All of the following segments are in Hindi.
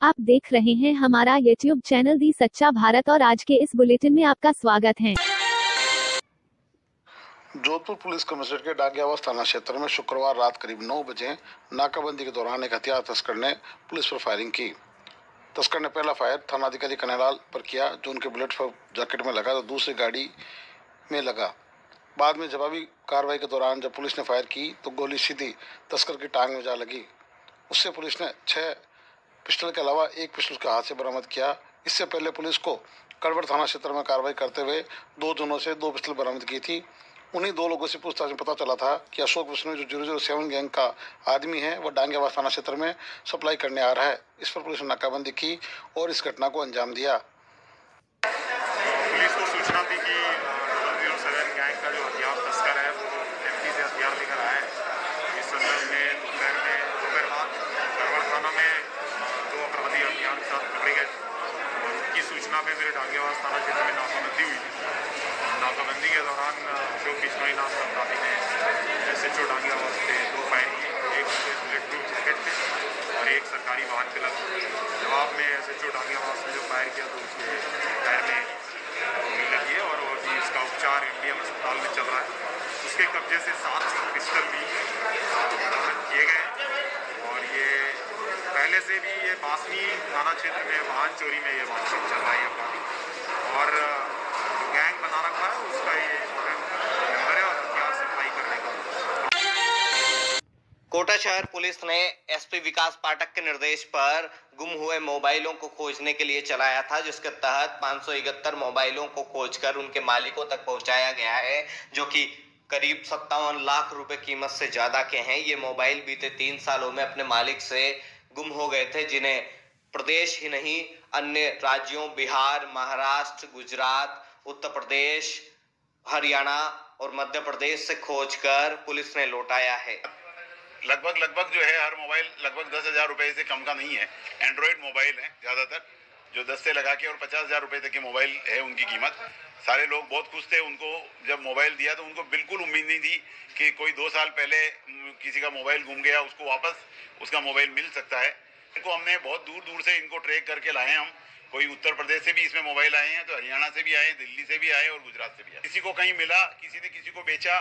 आप देख रहे हैं हमारा YouTube चैनल दी सच्चा भारत और आज के इस बुलेटिन में आपका स्वागत है। जोधपुर पुलिस कमिश्नरेट के डांगियावास थाना क्षेत्र में शुक्रवार रात करीब 9 बजे नाकाबंदी के दौरान एक हथियार तस्कर ने पुलिस पर फायरिंग की। तस्कर ने पहला फायर थानाधिकारी कन्हैयालाल पर किया जो उनके बुलेट जैकेट में लगा तो दूसरी गाड़ी में लगा। बाद में जवाबी कार्रवाई के दौरान जब पुलिस ने फायर की तो गोली सीधी तस्कर की टांग में जा लगी। उससे पुलिस ने 6 पिस्टल के अलावा एक पिस्टल के हाथ से बरामद किया। इससे पहले पुलिस को कड़वड़ थाना क्षेत्र में कार्रवाई करते हुए 2 जनों से 2 पिस्टल बरामद की थी। उन्हीं 2 लोगों से पूछताछ में पता चला था कि अशोक विष्णु जो 007 गैंग का आदमी है वह डांगियावास थाना क्षेत्र में सप्लाई करने आ रहा है। इस पर पुलिस ने नाकाबंदी की और इस घटना को अंजाम दिया। पुलिस को सूचना थी कि 007 गैंग का जो हथियार तस्कर है वो एमपी से हथियार लेकर आया है। इस संदर्भ में दोपहर बाद कड़वड़ थाना में 2 अपराधी हथियार के साथ पकड़े गए और उनकी सूचना पे मेरे डांगियावास थाना क्षेत्र में नाकाबंदी हुई। नाकाबंदी के दौरान अशोक बिश्नोई नाम का अपराधी ने SHO डांगियावास पे 2 फायर किए, एक उसके बुलेट प्रूफ जैकेट पे और एक सरकारी वाहन पे लगा। जवाब में SHO डांगियावास ने जो फायर किया तो उसके पैर में गोली लगी है और अभी इसका उपचार MDM अस्पताल में चल रहा है। उसके कब्जे से 7 पिस्टल भी बरामद किए गए और ये पहले से भी ये बासनी थाना क्षेत्र में वाहन चोरी में ये वारदात चल रहा है अपराधी और गैंग बना रखा है उसका ये मेंबर है और हथियार सप्लाई करने का। कोटा शहर पुलिस ने SP विकास पाठक के निर्देश पर गुम हुए मोबाइलों को खोजने के लिए चलाया था, जिसके तहत 571 मोबाइलों को खोजकर उनके मालिकों तक पहुंचाया गया है, जो कि करीब 57 लाख रुपए कीमत से ज्यादा के हैं। ये मोबाइल बीते 3 सालों में अपने मालिक से गुम हो गए थे, जिन्हें प्रदेश ही नहीं अन्य राज्यों बिहार, महाराष्ट्र, गुजरात, उत्तर प्रदेश, हरियाणा और मध्य प्रदेश से खोजकर पुलिस ने लौटाया है। लगभग जो है हर मोबाइल लगभग 10,000 रुपए से कम का नहीं है। एंड्रॉइड मोबाइल है ज्यादातर, जो 10 से लगा के और 50,000 रुपए तक के मोबाइल है उनकी कीमत। सारे लोग बहुत खुश थे। उनको जब मोबाइल दिया तो उनको बिल्कुल उम्मीद नहीं थी कि कोई 2 साल पहले किसी का मोबाइल गुम गया उसको वापस उसका मोबाइल मिल सकता है। इनको हमने बहुत दूर से इनको ट्रैक करके लाए। हम कोई उत्तर प्रदेश से भी इसमें मोबाइल आए हैं, तो हरियाणा से भी आए, दिल्ली से भी आए और गुजरात से भी आए। किसी को कहीं मिला, किसी ने किसी को बेचा,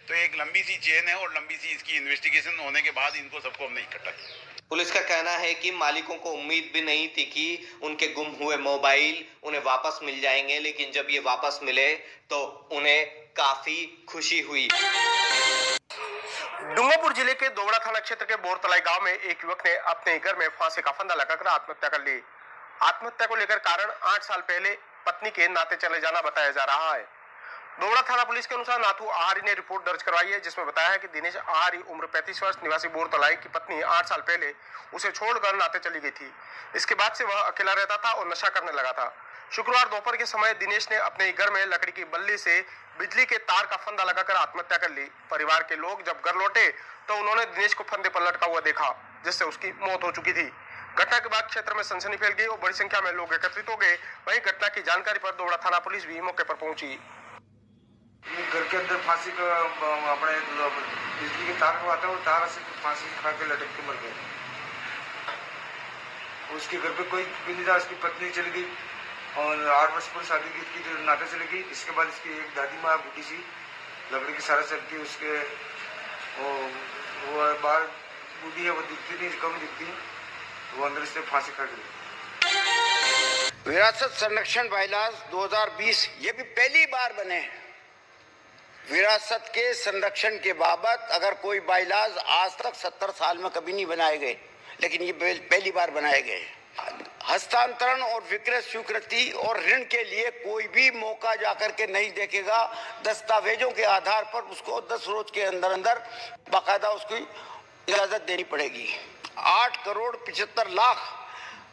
तो एक लंबी सी चेन है और लंबी सी इसकी इन्वेस्टिगेशन होने के बाद इनको सबको हमने इकट्ठा किया। पुलिस का कहना है कि मालिकों को उम्मीद भी नहीं थी कि उनके गुम हुए मोबाइल उन्हें वापस मिल जाएंगे, लेकिन जब ये वापस मिले तो उन्हें काफी खुशी हुई। डूंगरपुर जिले के दोवड़ा थाना क्षेत्र के बोरतलाई गांव में एक युवक ने अपने घर में फांसी का फंदा लगाकर आत्महत्या कर ली। आत्महत्या को लेकर कारण 8 साल पहले पत्नी के नाते चले जाना बताया जा रहा है। दोवड़ा थाना पुलिस के अनुसार नाथू आहारी ने रिपोर्ट दर्ज करवाई है, जिसमें बताया है कि दिनेश आहारी उम्र 35 वर्ष निवासी बोरतलाई की पत्नी 8 साल पहले उसे छोड़कर नाते चली गई थी। इसके बाद से वह अकेला रहता था और नशा करने लगा था। शुक्रवार दोपहर के समय दिनेश ने अपने घर में लकड़ी की बल्ली से बिजली के तार का फंदा लगाकर आत्महत्या कर ली। परिवार के लोग जब घर लौटे तो उन्होंने दिनेश को फंदे पर लटका हुआ देखा, जिससे उसकी मौत हो चुकी थी। घटना के बाद क्षेत्र में सनसनी फैल गई और बड़ी संख्या में लोग एकत्रित हो गए। वहीं घटना की जानकारी पर दोवड़ा थाना पुलिस भी मौके पर पहुंची। घर के अंदर फांसी का अपने बिजली के तार को आता है, वो तार से फांसी खा के लटक के मर गए। उसके घर पे कोई भी नहीं था। उसकी पत्नी चली गई और 8 वर्ष पूरी शादी की जो नाते चली गई। इसके बाद इसकी एक दादी माँ बूढ़ी सी लकड़ी की सारा चलती, उसके वो बाहर बूढ़ी है, वो दिखती नहीं, कम दिखती है, वो अंदर से फांसी खा गई। विरासत संरक्षण बाइलाज 2020 ये भी पहली बार बने हैं। विरासत के संरक्षण के बाबत अगर कोई बाइलाज आज तक 70 साल में कभी नहीं बनाए गए, लेकिन ये पहली बार बनाए गए। हस्तांतरण और विक्रय स्वीकृति और ऋण के लिए कोई भी मौका जाकर के नहीं देखेगा। दस्तावेजों के आधार पर उसको 10 रोज के अंदर बाकायदा उसकी इजाजत देनी पड़ेगी। 8 करोड़ 75 लाख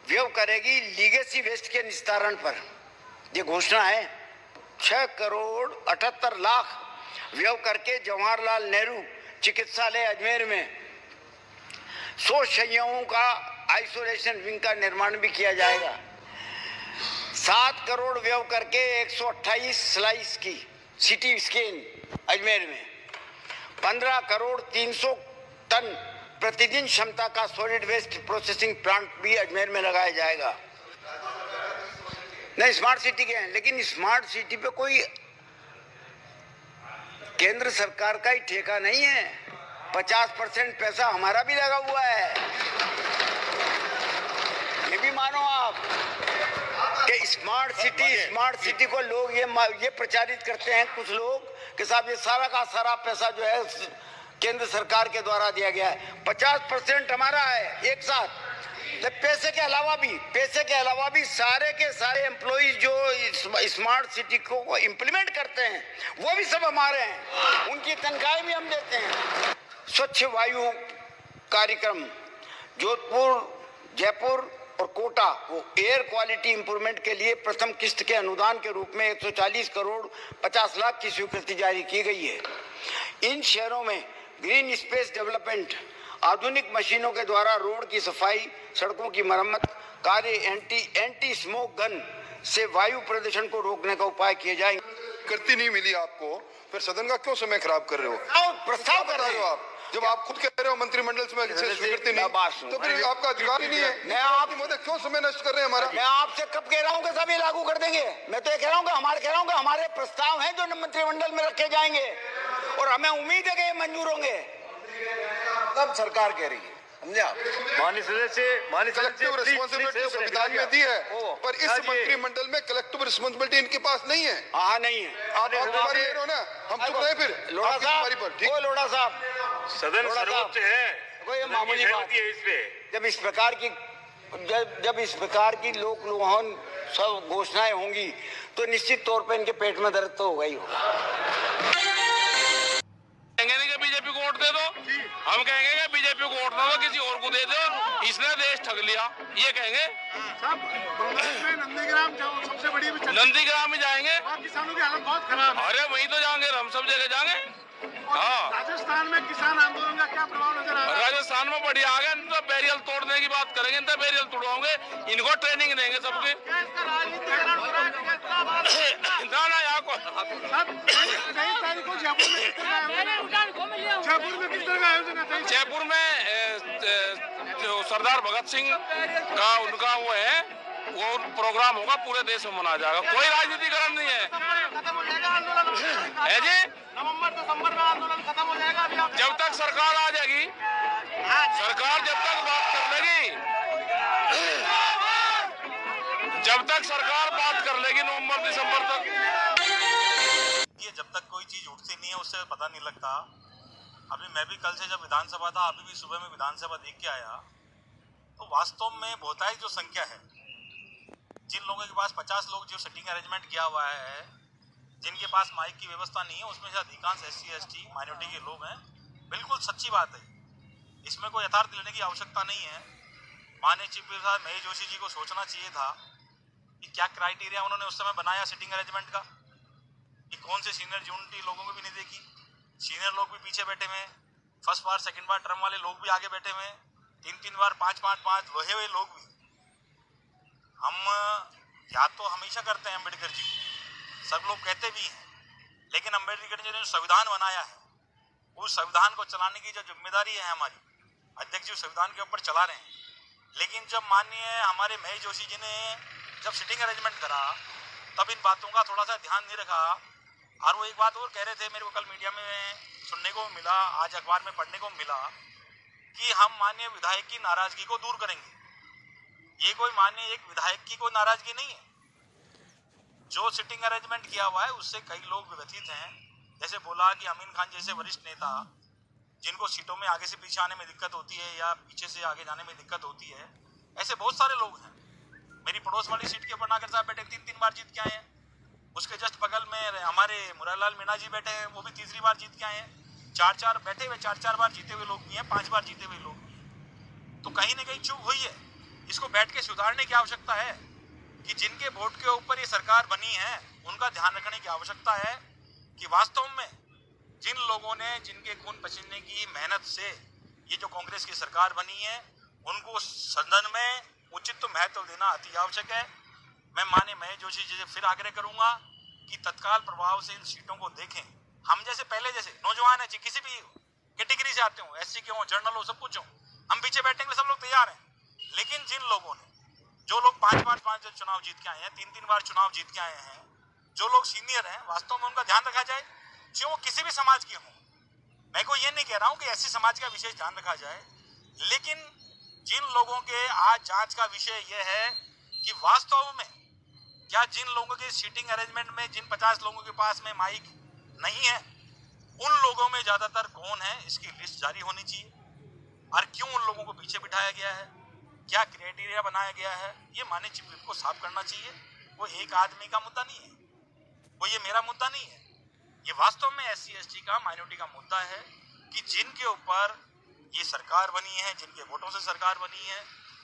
व्यय करेगी लीगेसी वेस्ट के निस्तारण पर, ये घोषणा है। 6 करोड़ 78 लाख व्यय करके जवाहरलाल नेहरू चिकित्सालय अजमेर में 100 शैय्याओं का आइसोलेशन विंग का निर्माण भी किया जाएगा। 7 करोड़ व्यय करके 128 स्लाइस की CT स्कैन अजमेर में, 15 करोड़ 300 टन प्रतिदिन क्षमता का सॉलिड वेस्ट प्रोसेसिंग प्लांट भी अजमेर में लगाया जाएगा। नहीं, स्मार्ट सिटी के हैं, लेकिन स्मार्ट सिटी पे कोई केंद्र सरकार का ही ठेका नहीं है। 50% पैसा हमारा भी लगा हुआ है। ये भी मानो आप कि स्मार्ट सिटी को लोग ये प्रचारित करते हैं कुछ लोग कि साहब ये सारा का सारा पैसा जो है केंद्र सरकार के द्वारा दिया गया है। 50% हमारा है एक साथ। पैसे के अलावा भी सारे के सारे एम्प्लॉइज जो स्मार्ट सिटी को इम्प्लीमेंट करते हैं वो भी सब हमारे हैं, उनकी तनख्वाहें भी हम देते हैं। स्वच्छ वायु कार्यक्रम जोधपुर, जयपुर और कोटा को एयर क्वालिटी इंप्रूवमेंट के लिए प्रथम किस्त के अनुदान के रूप में 140 करोड़ 50 लाख की स्वीकृति जारी की गई है। इन शहरों में ग्रीन स्पेस डेवलपमेंट, आधुनिक मशीनों के द्वारा रोड की सफाई, सड़कों की मरम्मत कार्य, एंटी स्मोक गन से वायु प्रदूषण को रोकने का उपाय किए जाएंगे। करती नहीं मिली आपको, फिर सदन का क्यों समय खराब कर रहे हो? प्रस्ताव कर रहे हो आप, जब आप खुद कह रहे हो मंत्रिमंडल से स्वीकृति नहीं, तो फिर आपका अधिकार ही नहीं है। मैं आप क्यों समय नष्ट कर रहे हैं हमारा? मैं आपसे कब कह रहा हूँ कि सभी लागू कर देंगे? मैं तो ये कह रहा हूँ कि हमारे प्रस्ताव हैं जो मंत्रिमंडल में रखे जाएंगे और हमें उम्मीद है कि ये मंजूर होंगे। तब सरकार कह रही है, समझे आप? कलेक्टिव रिस्पॉन्सिबिलिटी संविधान में दी है, पर इस मंत्रिमंडल में कलेक्टिव रिस्पॉन्सिबिलिटी इनके पास नहीं है। हाँ, नहीं है। आप हमारी हो ना, हम चुप रहे फिर। लोढ़ा साहब, सदन सर्वोच्च है, कोई मामूली बात है इस पे। जब इस प्रकार की लोक लुभावन सब घोषणाएं होंगी तो निश्चित तौर पे इनके पेट में दर्द तो होगा ही होगा। बीजेपी को वोट दे दो, हम कहेंगे कि बीजेपी को वोट दे दो, किसी और को दे दो, इसने देश ठग लिया, ये कहेंगे। नंदीग्राम में जाएंगे, किसानों की हालत बहुत खराब है। अरे वहीं तो जाएंगे, हम सब जगह जाएंगे। हाँ, राजस्थान में किसान आंदोलन का क्या प्रभाव नजर आ रहा है? राजस्थान में बढ़िया आ गए, तो बैरियल तोड़ने की बात करेंगे, तो बैरियल तोड़वाओगे, इनको ट्रेनिंग देंगे सबके। ना यहाँ को जयपुर में जो सरदार भगत सिंह का उनका वो है, वो प्रोग्राम होगा, पूरे देश में मनाया जाएगा। कोई राजनीतिकरण नहीं है जी। नवंबर-दिसंबर में आंदोलन खत्म हो जाएगा। जब तक सरकार आ जाएगी, सरकार जब तक बात कर लेगी, नवंबर-दिसंबर तक, ये जब तक कोई चीज उठती नहीं है उससे पता नहीं लगता। अभी मैं भी कल से जब विधानसभा था, अभी भी सुबह में विधानसभा देख के आया, तो वास्तव में बहुतायत जो संख्या है, जिन लोगों के पास 50 लोग जो सिटिंग अरेंजमेंट किया हुआ है, जिनके पास माइक की व्यवस्था नहीं है, उसमें से अधिकांश SC ST माइनॉरिटी के लोग हैं। बिल्कुल सच्ची बात है, इसमें कोई यथार्थ लेने की आवश्यकता नहीं है। माननीय चीफ मिनिस्टर साहब महेश जोशी जी को सोचना चाहिए था कि क्या क्राइटेरिया उन्होंने उस समय बनाया सिटिंग अरेंजमेंट का, कि कौन से सीनियर यूनिटी लोगों को भी नहीं देखी, सीनियर लोग भी पीछे बैठे हुए, फर्स्ट बार सेकंड बार टर्म वाले लोग भी आगे बैठे हुए, 3-3 बार 5-5 लोहे हुए लोग भी। हम याद तो हमेशा करते हैं अम्बेडकर जी को, सब लोग कहते भी हैं, लेकिन अम्बेडकर जी ने जो संविधान बनाया है, उस संविधान को चलाने की जो जिम्मेदारी है हमारी, अध्यक्ष जी संविधान के ऊपर चला रहे हैं। लेकिन जब माननीय हमारे महेश जोशी जी ने जब सिटिंग अरेंजमेंट करा, तब इन बातों का थोड़ा सा ध्यान नहीं रखा। और वो एक बात और कह रहे थे, मेरे को कल मीडिया में सुनने को मिला, आज अखबार में पढ़ने को मिला, कि हम माननीय विधायक की नाराजगी को दूर करेंगे। ये कोई माननीय एक विधायक की कोई नाराजगी नहीं है, जो सिटिंग अरेंजमेंट किया हुआ है उससे कई लोग व्यथित हैं। जैसे बोला कि अमीन खान जैसे वरिष्ठ नेता, जिनको सीटों में आगे से पीछे आने में दिक्कत होती है या पीछे से आगे जाने में दिक्कत होती है, ऐसे बहुत सारे लोग हैं। मेरी पड़ोस वाली सीट के ऊपर नागर साहब बैठे 3-3 बार जीत के आए हैं। उसके जस्ट बगल में हमारे मुरारलाल मीणा जी बैठे हैं, वो भी तीसरी बार जीत के आए हैं। 4-4 बैठे हुए 4-4 बार जीते हुए लोग भी हैं, 5 बार जीते हुए लोग भी हैं। तो कहीं ना कहीं चूक हुई है, इसको बैठ के सुधारने की आवश्यकता है कि जिनके वोट के ऊपर ये सरकार बनी है, उनका ध्यान रखने की आवश्यकता है कि वास्तव में जिन लोगों ने, जिनके खून पसीने की मेहनत से ये जो कांग्रेस की सरकार बनी है, उनको सदन में उचित महत्व देना अति आवश्यक है। मैं माननीय महेश जोशी जी से फिर आग्रह करूंगा कि तत्काल प्रभाव से इन सीटों को देखें। हम जैसे पहले जैसे नौजवान है, किसी भी कैटेगरी से आते हो, SC के हो, जर्नल हो, सब कुछ हो, हम पीछे बैठने के लिए सब लोग तैयार हैं, लेकिन जिन लोगों ने, जो लोग 5 बार चुनाव जीत के आए हैं, 3 बार चुनाव जीत के आए हैं, जो लोग सीनियर हैं, वास्तव में उनका ध्यान रखा जाए, चाहे वो किसी भी समाज के हों। मैं को ये नहीं कह रहा हूं कि ऐसे समाज का विशेष ध्यान रखा जाए, लेकिन जिन लोगों के आज जांच का विषय यह है कि वास्तव में क्या जिन लोगों के सीटिंग अरेंजमेंट में जिन 50 लोगों के पास में माइक नहीं है, उन लोगों में ज्यादातर कौन है, इसकी लिस्ट जारी होनी चाहिए। और क्यों उन लोगों को पीछे बिठाया गया है, क्या क्राइटेरिया बनाया गया है, ये माननीय चीफ व्हिप को साफ करना चाहिए। वो एक आदमी का मुद्दा नहीं है, वो ये मेरा मुद्दा नहीं है, ये वास्तव में SC ST का, माइनॉरिटी का मुद्दा है कि जिनके ऊपर ये सरकार बनी है, जिनके वोटों से सरकार बनी है,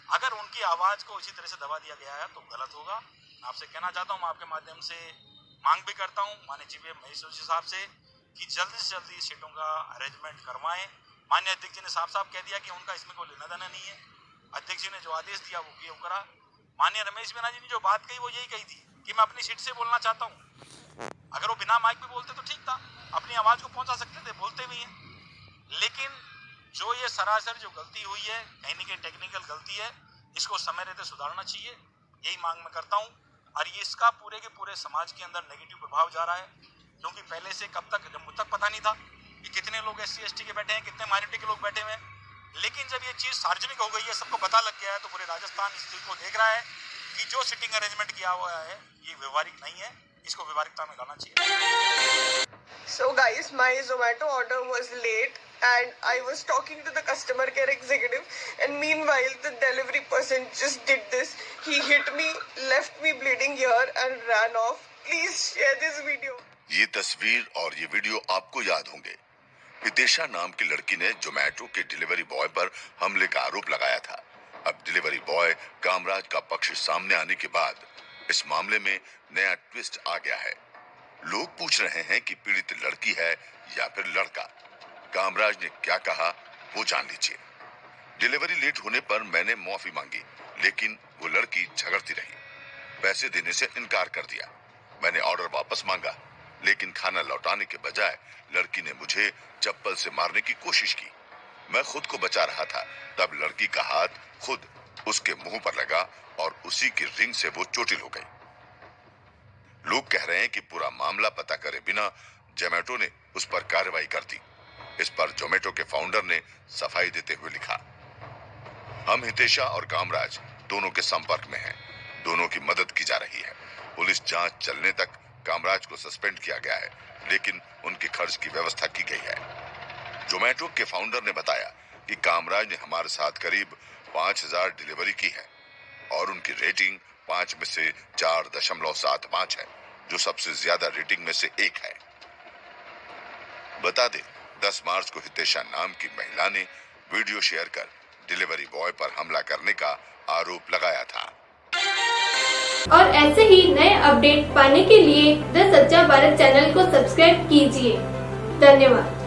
अगर उनकी आवाज को इसी तरह से दबा दिया गया है तो गलत होगा। मैं आपसे कहना चाहता हूँ, मैं आपके माध्यम से मांग भी करता हूँ माननीय चीफ व्हिप महेश जोशी साहब से कि जल्दी से जल्दी सीटों का अरेंजमेंट करवाएं। माननीय अध्यक्ष जी ने साफ साफ कह दिया कि उनका इसमें कोई लेना देना नहीं है। अध्यक्ष जी ने जो आदेश दिया वो किया, वो करा। माननीय रमेश मीणा जी ने जो बात कही वो यही कही थी कि मैं अपनी सीट से बोलना चाहता हूँ। अगर वो बिना माइक पे बोलते तो ठीक था, अपनी आवाज को पहुंचा सकते थे, बोलते भी हैं। लेकिन जो ये सरासर जो गलती हुई है, कहीं न कहीं टेक्निकल गलती है, इसको समय रहते सुधारना चाहिए, यही मांग मैं करता हूँ। और ये इसका पूरे के पूरे समाज के अंदर नेगेटिव प्रभाव जा रहा है, क्योंकि पहले से कब तक, जब मुझ तक पता नहीं था कि कितने लोग SC ST के बैठे हैं, कितने माइनॉरिटी के लोग बैठे हुए हैं, लेकिन जब ये चीज सार्वजनिक हो गई है, सबको पता लग गया है, तो पूरे राजस्थान इस चीज को देख रहा है कि जो सिटिंग अरेंजमेंट किया हुआ है ये व्यवहारिक नहीं है, इसको व्यवहारिकता में लाना चाहिए। So guys, my Zomato order was late and I was talking to the customer care executive, and meanwhile the delivery person just did this. He hit me, left me bleeding here and ran off. Please share this video. ये तस्वीर और ये वीडियो आपको याद होंगे। हितेशा नाम की लड़की ने जोमेटो के डिलीवरी बॉय पर हमले का आरोप लगाया था। अब डिलीवरी बॉय कामराज का पक्ष सामने आने के बाद इस मामले में नया ट्विस्ट आ गया है। लोग पूछ रहे हैं कि पीड़ित लड़की है या फिर लड़का। कामराज ने क्या कहा वो जान लीजिए। डिलीवरी लेट होने पर मैंने माफी मांगी, लेकिन वो लड़की झगड़ती रही, पैसे देने से इनकार कर दिया। मैंने ऑर्डर वापस मांगा, लेकिन खाना लौटाने के बजाय लड़की ने मुझे चप्पल से मारने की कोशिश की। मैं खुद को बचा रहा था, तब लड़की का हाथ खुद उसके मुंह पर लगा और उसी की रिंग से वो चोटिल हो गई। लोग कह रहे हैं कि पूरा मामला पता करे बिना जोमेटो ने उस पर कार्रवाई कर दी। इस पर जोमेटो के फाउंडर ने सफाई देते हुए लिखा, हम हितेशा और कामराज दोनों के संपर्क में हैं, दोनों की मदद की जा रही है। पुलिस जांच चलने तक कामराज को सस्पेंड किया गया है, लेकिन उनके खर्च की व्यवस्था की गई है। जोमेटो के फाउंडर ने बताया कि कामराज ने हमारे साथ करीब 5000 डिलीवरी की है और उनकी रेटिंग 5 में से 4.75 है, जो सबसे ज्यादा रेटिंग में से एक है। बता दें, 10 मार्च को हितेशा नाम की महिला ने वीडियो शेयर कर डिलीवरी बॉय पर हमला करने का आरोप लगाया था। और ऐसे ही नए अपडेट पाने के लिए द सच्चा भारत चैनल को सब्सक्राइब कीजिए। धन्यवाद।